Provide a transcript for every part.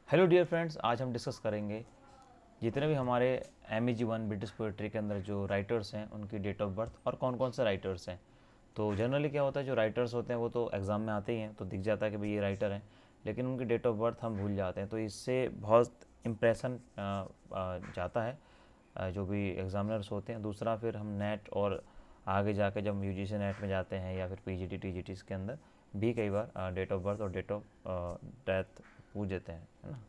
Hello dear friends, आज हम discuss करेंगे जितने भी हमारे MEG1 ब्रिटिश पोइट्री के अंदर जो राइटर्स हैं उनकी डेट ऑफ बर्थ और कौन कौन से राइटर्स हैं। तो जनरली क्या होता है, जो राइटर्स होते हैं वो तो एग्ज़ाम में आते ही हैं तो दिख जाता है कि भाई ये राइटर हैं, लेकिन उनकी डेट ऑफ बर्थ हम भूल जाते हैं। तो इससे बहुत इम्प्रेशन जाता है जो भी एग्ज़ामिनर्स होते हैं। दूसरा, फिर हम नेट और आगे जाके जब UGC नेट में जाते हैं या फिर PGT TGT के अंदर भी कई बार डेट ऑफ बर्थ और डेट ऑफ डेथ पूछ देते हैं, है ना।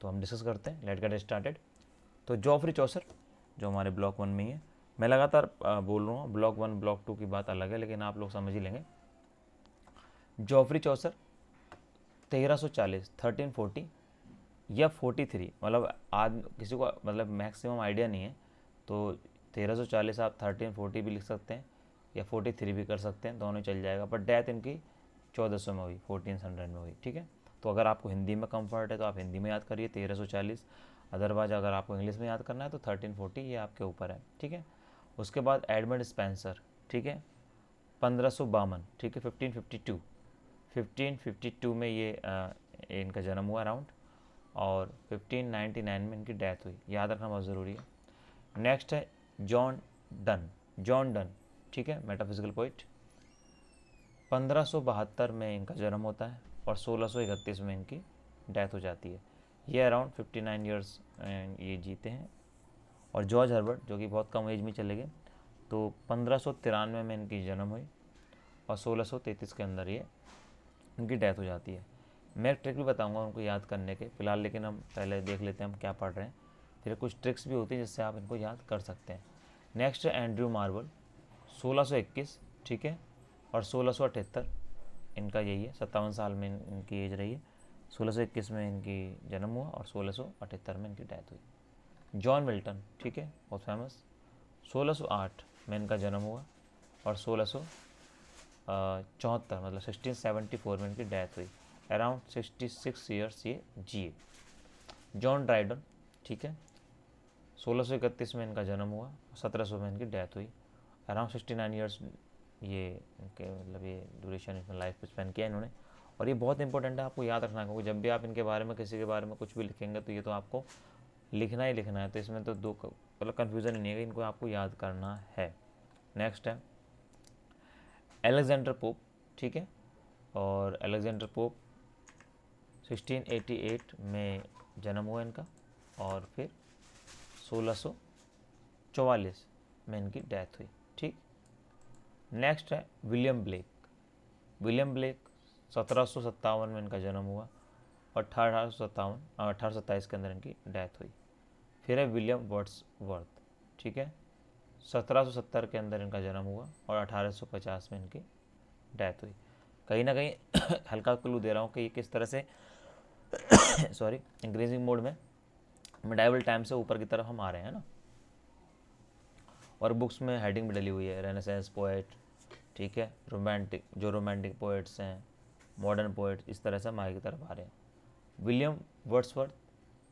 तो हम डिस्कस करते हैं, लेट गेट स्टार्टेड। तो जॉफरी चौसर जो हमारे ब्लॉक 1 में ही है, मैं लगातार बोल रहा हूँ, ब्लॉक 1 ब्लॉक 2 की बात अलग है, लेकिन आप लोग समझ ही लेंगे। जॉफरी चौसर 1340 1340 या 43, मतलब आज किसी को मतलब मैक्सिमम आइडिया नहीं है, तो 1340 आप 1340 भी लिख सकते हैं या 43 भी कर सकते हैं, दोनों चल जाएगा। पर डेथ इनकी 1400 में हुई, 1400 में हुई, ठीक है। तो अगर आपको हिंदी में कंफर्ट है तो आप हिंदी में याद करिए 1340, अदरवाइज अगर आपको इंग्लिश में याद करना है तो 1340, ये आपके ऊपर है, ठीक है। उसके बाद एडमंड स्पेंसर, ठीक है, 1552, ठीक है, 1552 में ये इनका जन्म हुआ अराउंड, और 1599 में इनकी डेथ हुई, याद रखना बहुत ज़रूरी है। नेक्स्ट है जॉन डन, जॉन डन, ठीक है, मेटाफिजिकल पोइट। 1572 में इनका जन्म होता है और 1631 में इनकी डेथ हो जाती है। ये अराउंड 59 ईयर्स ये जीते हैं। और जॉर्ज हर्बर्ट जो कि बहुत कम एज में चले गए, तो 1593 में इनकी जन्म हुई और 1633 के अंदर ये इनकी डेथ हो जाती है। मैं ट्रिक भी बताऊंगा उनको याद करने के फिलहाल, लेकिन हम पहले देख लेते हैं हम क्या पढ़ रहे हैं, फिर कुछ ट्रिक्स भी होती हैं जिससे आप इनको याद कर सकते हैं। नेक्स्ट है एंड्रयू मार्वल, 1621, ठीक है, और 1678 इनका यही है, 57 साल में इनकी एज रही है। 1621 में इनकी जन्म हुआ और 1678 में इनकी डेथ हुई। जॉन मिल्टन, ठीक है, बहुत फेमस, 1608 में इनका जन्म हुआ और 1674 मतलब 1674 में इनकी डेथ हुई। अराउंड 66 ईयर्स ये जिए। जॉन ड्राइडन, ठीक है, 1631 में इनका जन्म हुआ, 1700 में इनकी डेथ हुई। अराउंड 69 ईयर्स ये इनके मतलब ये ड्यूरेशन इसमें लाइफ स्पेंड किया इन्होंने। और ये बहुत इंपॉर्टेंट है, आपको याद रखना है, क्योंकि जब भी आप इनके बारे में किसी के बारे में कुछ भी लिखेंगे तो ये तो आपको लिखना ही लिखना है, तो इसमें तो दो मतलब कन्फ्यूज़न ही नहीं है, इनको आपको याद करना है। नेक्स्ट है अलेक्जेंडर पोप, ठीक है, और अलेक्जेंडर पोप 1688 में जन्म हुआ इनका और फिर 1644 में इनकी डेथ हुई, ठीक। नेक्स्ट है विलियम ब्लेक, विलियम ब्लेक 1757 में इनका जन्म हुआ और 1827 के अंदर इनकी डेथ हुई। फिर है विलियम वर्ड्सवर्थ, ठीक है, 1770 के अंदर इनका जन्म हुआ और 1850 में इनकी डेथ हुई। कहीं ना कहीं हल्का क्लू दे रहा हूँ कि ये किस तरह से सॉरी इंक्रीजिंग मोड में मिडाइवल टाइम से ऊपर की तरफ हम आ रहे हैं ना। और बुक्स में हेडिंग भी डली हुई है, रेनेसेंस पोएट, ठीक है, रोमांटिक जो रोमांटिक पोएट्स हैं, मॉडर्न पोएट्स, इस तरह से हम आगे की तरफ आ रहे हैं। विलियम वर्ड्सवर्थ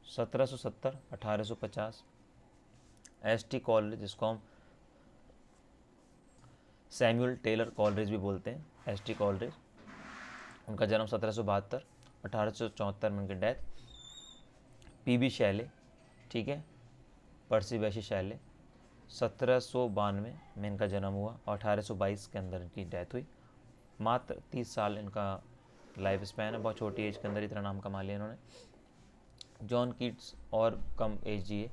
1770 1850, ST कॉलरेज जिसको हम सैमुअल टेलर कॉलरेज भी बोलते हैं, ST कॉलरेज, उनका जन्म 1772, 1874 में उनकी डेथ। PB शैले, ठीक है, पर्सी बैशी शैले, 1792 में इनका जन्म हुआ और 1822 के अंदर इनकी डेथ हुई। मात्र 30 साल इनका लाइफ स्पैन है, बहुत छोटी एज के अंदर इतना नाम कमा लिया इन्होंने। जॉन कीट्स और कम एज जिए,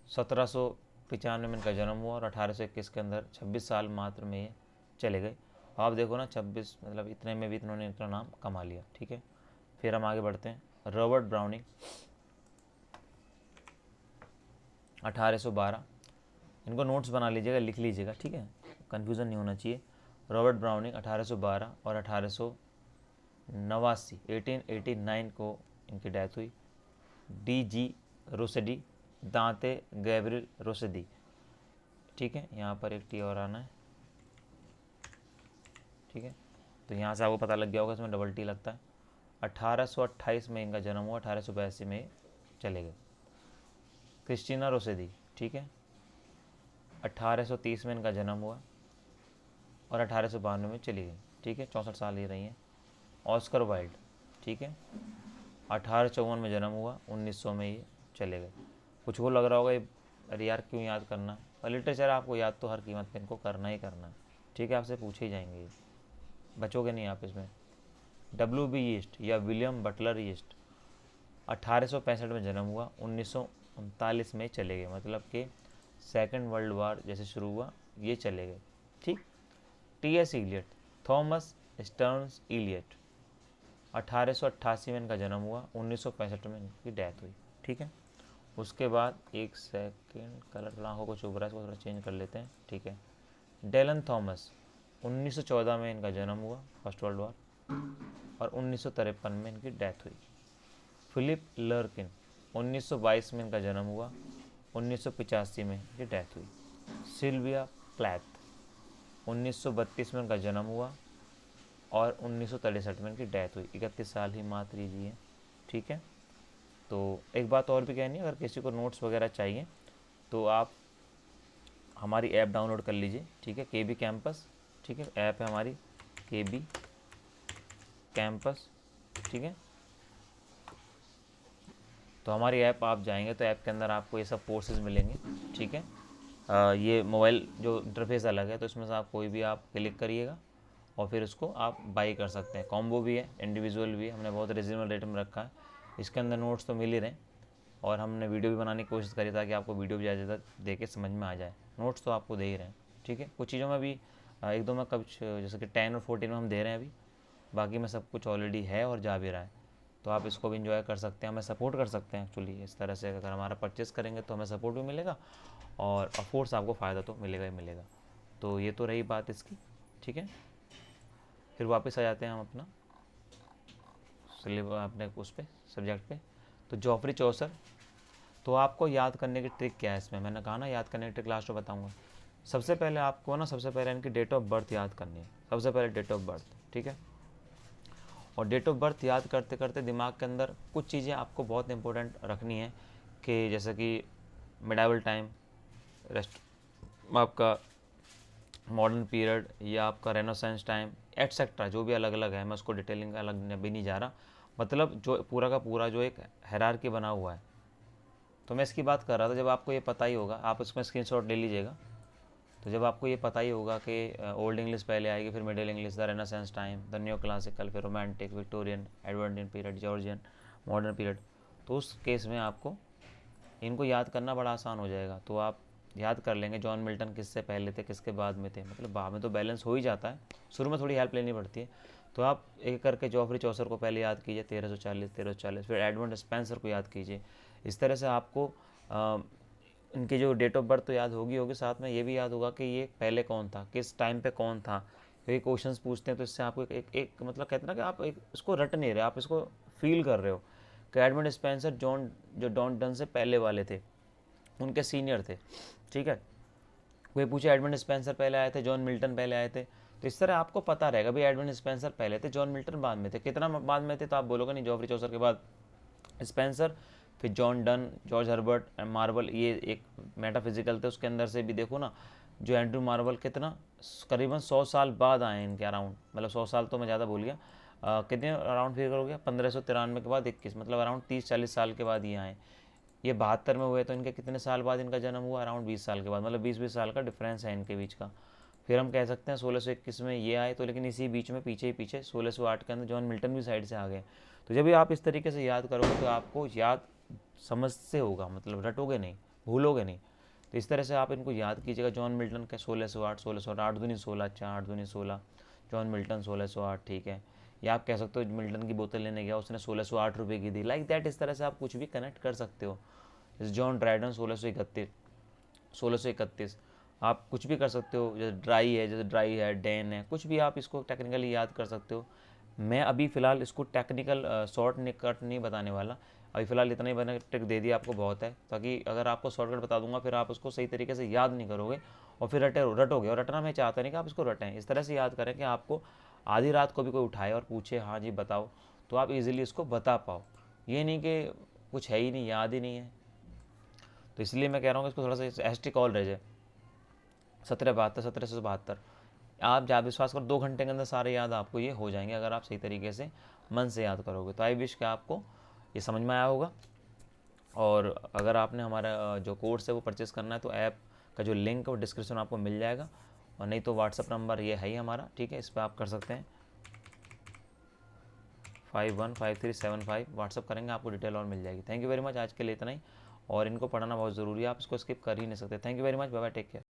1795 में इनका जन्म हुआ और 1821 के अंदर 26 साल मात्र में ये चले गए। आप देखो ना, 26 मतलब इतने में भी इन्होंने इतना नाम कमा लिया, ठीक है। फिर हम आगे बढ़ते हैं। रॉबर्ट ब्राउनिंग 1812, इनको नोट्स बना लीजिएगा, लिख लीजिएगा, ठीक है, कन्फ्यूज़न नहीं होना चाहिए। रॉबर्ट ब्राउनिंग 1812 और 1889 1889 को इनकी डेथ हुई। DG रोसेडी, दांते गैब्रियल रोसेडी, ठीक है, यहाँ पर एक टी और आना है, ठीक है, तो यहाँ से आपको पता लग गया होगा इसमें डबल टी लगता है। 1828 में इनका जन्म हुआ, 1882 में चले गए। क्रिस्टीना रोसेदी, ठीक है, 1830 में इनका जन्म हुआ और 1892 में चली गई, ठीक है, 64 साल ही रही हैं। ऑस्कर वाइल्ड, ठीक है, 1854 में जन्म हुआ, 1900 में ये चले गए। कुछ को लग रहा होगा ये अरे यार क्यों याद करना, पर लिटरेचर आपको याद तो हर कीमत पे इनको करना ही करना है। ठीक है, आपसे पूछे ही जाएंगे ये, बचोगे नहीं आप इसमें। WB ईस्ट या विलियम बटलर ईस्ट 1865 में जन्म हुआ, 1939 में चले गए, मतलब कि सेकेंड वर्ल्ड वार जैसे शुरू हुआ ये चले गए। ठीक। TS Eliot, Thomas Stearns Eliot 1888 में इनका जन्म हुआ, 1965 में इनकी डेथ हुई। ठीक है। उसके बाद एक सेकेंड, कलर आंखों को चुभ रहा है, इसको थोड़ा चेंज कर लेते हैं। ठीक है। डेलन थॉमस 1914 में इनका जन्म हुआ, फर्स्ट वर्ल्ड वार, और 1953 में इनकी डेथ हुई। फिलिप लर्किन 1922 में इनका जन्म हुआ, 1985 में इनकी डेथ हुई। सिल्विया प्लैथ 1932 में इनका जन्म हुआ और 1963 में इनकी डेथ हुई। 31 साल ही मात्र जी है। ठीक है। तो एक बात और भी कहनी है, अगर किसी को नोट्स वगैरह चाहिए तो आप हमारी ऐप डाउनलोड कर लीजिए। ठीक है, KB कैंपस। ठीक है, ऐप है हमारी KB कैंपस। ठीक है, तो हमारी ऐप आप जाएंगे तो ऐप के अंदर आपको ये सब कोर्सेज मिलेंगे। ठीक है, ये मोबाइल जो इंटरफेस अलग है, तो इसमें से आप कोई भी आप क्लिक करिएगा और फिर उसको आप बाई कर सकते हैं। कॉम्बो भी है, इंडिविजुअल भी है, हमने बहुत रिजनेबल रेट में रखा है। इसके अंदर नोट्स तो मिल ही रहे और हमने वीडियो भी बनाने की कोशिश करी ताकि आपको वीडियो भी ज़्यादा दे के समझ में आ जाए। नोट्स तो आपको दे ही रहे हैं। ठीक है, कुछ चीज़ों में भी एक दो में कुछ जैसे कि 10 और 14 में हम दे रहे हैं अभी, बाकी में सब कुछ ऑलरेडी है और जा भी रहा है। तो आप इसको भी इंजॉय कर सकते हैं, हमें सपोर्ट कर सकते हैं एक्चुअली इस तरह से। अगर हमारा परचेस करेंगे तो हमें सपोर्ट भी मिलेगा और ऑफकोर्स आपको फ़ायदा तो मिलेगा ही मिलेगा। तो ये तो रही बात इसकी। ठीक है, फिर वापस आ जाते हैं हम अपना अपने उस पर सब्जेक्ट पे। तो जॉफरी चौसर, तो आपको याद करने की ट्रिक क्या है इसमें, मैंने कहा ना याद करने की ट्रिक लास्ट में बताऊंगा। सबसे पहले आपको ना सबसे पहले इनकी डेट ऑफ बर्थ याद करनी है, सबसे पहले डेट ऑफ बर्थ। ठीक है, और डेट ऑफ बर्थ याद करते करते दिमाग के अंदर कुछ चीज़ें आपको बहुत इंपॉर्टेंट रखनी है कि जैसे कि मिडाइवल टाइम, रेस्ट आपका मॉडर्न पीरियड या आपका रेनेसांस टाइम एटसेट्रा, जो भी अलग अलग है, मैं उसको डिटेलिंग अलग भी नहीं जा रहा। मतलब जो पूरा का पूरा जो एक हायरार्की बना हुआ है, तो मैं इसकी बात कर रहा था। जब आपको ये पता ही होगा, आप उसमें स्क्रीनशॉट ले लीजिएगा। तो जब आपको ये पता ही होगा कि ओल्ड इंग्लिश पहले आएगी, फिर middle English, the renaissance time, the new classical, फिर romantic, Victorian, Edwardian period, Georgian, modern period, तो उस केस में आपको इनको याद करना बड़ा आसान हो जाएगा। तो आप याद कर लेंगे जॉन मिल्टन किससे पहले थे, किसके बाद में थे, मतलब बाद में तो बैलेंस हो ही जाता है, शुरू में थोड़ी हेल्प लेनी पड़ती है। तो आप एक करके जॉफरी चौसर को पहले याद कीजिए, 1340, फिर एडमंड स्पेंसर को याद कीजिए। इस तरह से आपको इनकी जो डेट ऑफ बर्थ तो याद होगी, साथ में ये भी याद होगा कि ये पहले कौन था, किस टाइम पे कौन था। क्योंकि क्वेश्चंस पूछते हैं तो इससे आपको एक मतलब कहते हैं ना कि आप इसको रट नहीं रहे, आप इसको फील कर रहे हो कि एडमंड स्पेंसर जो डॉन डन से पहले वाले थे, उनके सीनियर थे। ठीक है, कोई पूछे एडमंड स्पेंसर पहले आए थे, जॉन मिल्टन पहले आए थे, तो इस तरह आपको पता रहेगा भाई एडमंड स्पेंसर पहले थे, जॉन मिल्टन बाद में थे। कितना बाद में थे तो आप बोलोगे नहीं, जॉफरी चौसर के बाद स्पेंसर, फिर John Donne, George Herbert, Marvel, ये एक मेटाफिजिकल थे। उसके अंदर से भी देखो ना, जो एंड्रू मार्वल कितना करीबन 100 साल बाद आए हैं इनके अराउंड, मतलब 100 साल तो मैं ज़्यादा भूल गया, कितने अराउंड फिगर हो गया, 1593 के बाद 21, मतलब अराउंड 30-40 साल के बाद ये आए। ये 72 में हुए तो इनके कितने साल बाद इनका जन्म हुआ, अराउंड 20 साल के बाद, मतलब 20-20 साल का डिफरेंस है इनके बीच का। फिर हम कह सकते हैं 1621 में ये आए, तो लेकिन इसी बीच में पीछे ही पीछे 1608 के अंदर जॉन मिल्टन भी साइड से आ गए। तो जब भी आप इस तरीके से याद करोगे तो आपको याद समझ से होगा, मतलब रटोगे नहीं, भूलोगे नहीं। तो इस तरह से आप इनको याद कीजिएगा। जॉन मिल्टन का 1608, 1608, 8 दूनी 16, अच्छा 8 दूनी 16, जॉन मिल्टन 1608। ठीक है, या आप कह सकते हो मिल्टन की बोतल लेने गया, उसने 1608 रुपये की दी, लाइक दैट। इस तरह से आप कुछ भी कनेक्ट कर सकते हो। जैसे जॉन ड्राइडन 1631, आप कुछ भी कर सकते हो। जैसे ड्राई है, जैसे ड्राई है, डैन है, कुछ भी आप इसको टेक्निकली याद कर सकते हो। मैं अभी फ़िलहाल इसको टेक्निकल शॉर्ट कट नहीं बताने वाला, अभी फ़िलहाल इतना ही मैंने ट्रिक दे दिया आपको, बहुत है। ताकि अगर आपको शॉर्टकट बता दूंगा फिर आप उसको सही तरीके से याद नहीं करोगे और फिर रटोगे, और रटना मैं चाहता नहीं कि आप इसको रटें। इस तरह से याद करें कि आपको आधी रात को भी कोई उठाए और पूछे हाँ जी बताओ, तो आप इजीली इसको बता पाओ। ये नहीं कि कुछ है ही नहीं, याद ही नहीं है। तो इसलिए मैं कह रहा हूँ कि इसको थोड़ा सा एस टी कॉल रह जाए। 1772, आप जहाँ विश्वास करो 2 घंटे के अंदर सारे याद आपको ये हो जाएंगे, अगर आप सही तरीके से मन से याद करोगे। तो आई विश कि आपको ये समझ में आया होगा। और अगर आपने हमारा जो कोर्स है वो परचेज़ करना है तो ऐप का जो लिंक है वो डिस्क्रिप्शन आपको मिल जाएगा, और नहीं तो व्हाट्सअप नंबर ये है ही हमारा, ठीक है, इस पर आप कर सकते हैं 515375 व्हाट्सअप करेंगे, आपको डिटेल और मिल जाएगी। थैंक यू वेरी मच, आज के लिए इतना ही। और इनको पढ़ना बहुत ज़रूरी है, आप इसको स्किप कर ही नहीं सकते। Thank you very much, bye bye, take care.